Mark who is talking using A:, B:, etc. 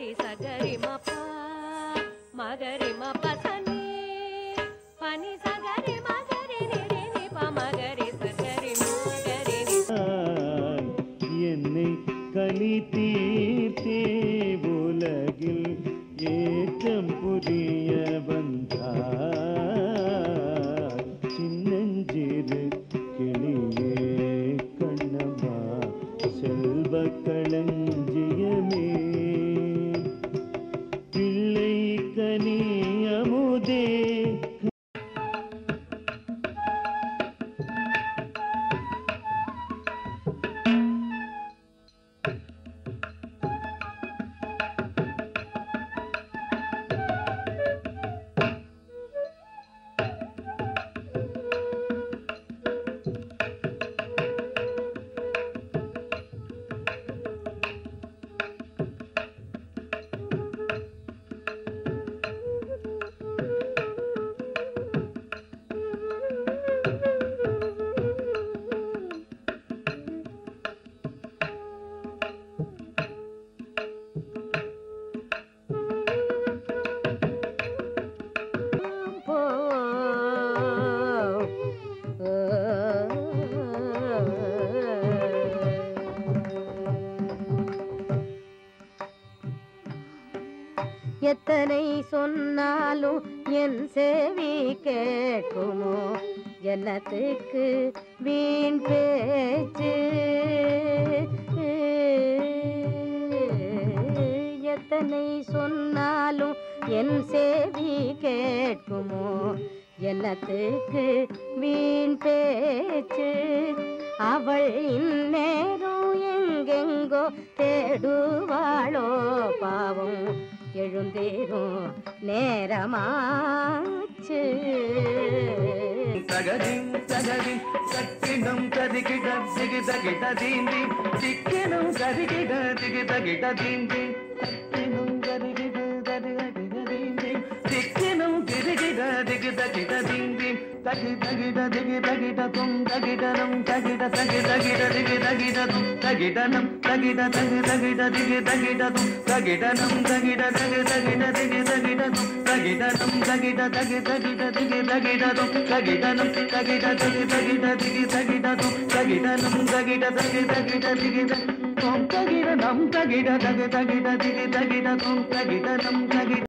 A: మగరి సగరి మప మగరి మప సని పని సగరి మగరి నిరి నిప మగరి సగరి మగరి
B: என்னை கலி தீர்த்தே உலகில் ஏற்றம் புரிய வந்தார் சின்னஞ்சிறு கிளியே கண்ணம்மா செல்வ களஞ்சியமே பிள்ளை கனி அமுதே
C: எத்தனை சொன்னாலும் என் செவி கேட்குமோ என்னத்துக்கு வீண் பேச்சு எத்தனை சொன்னாலும் என் செவி கேட்குமோ என்னத்துக்கு வீண் பேச்சு அவள் இந்நேரம் எங்கெங்கோ தேடுவாளோ பாவம் எழுந்தேரும் நேரமாச்சு
B: தகதின் தகதின் சக்கிடம் கதிகிட திகித கிட தீந்தி சிக்கிடும் கதிகிட திகித கிட தீந்தி சக்கிடும் கதிகிட ததிக கிட தீந்தி சிக்கிடும் கிதிகிட திகித கிட தீந்தி தகி தகிட திகி தகிட தும் தகிடனம் தகிட தகி தகிட திகி தகிடதும் தகிடனம் தகிட தகி தகிட திகி தகிடதும் தகிடனம் தகிட தகி தகிட திகி தகிடதும் தகிடனம் தகிட தகி தகிட திகி தகிடதும் தகிடனம் தகிட தகி தகிட திகி தகிடதும் தகிடனம் தகிட தகி தகிட திகி தகிடனம் தகிட தகி தகிட திகி தகிடதும் தகிடனம் தகிட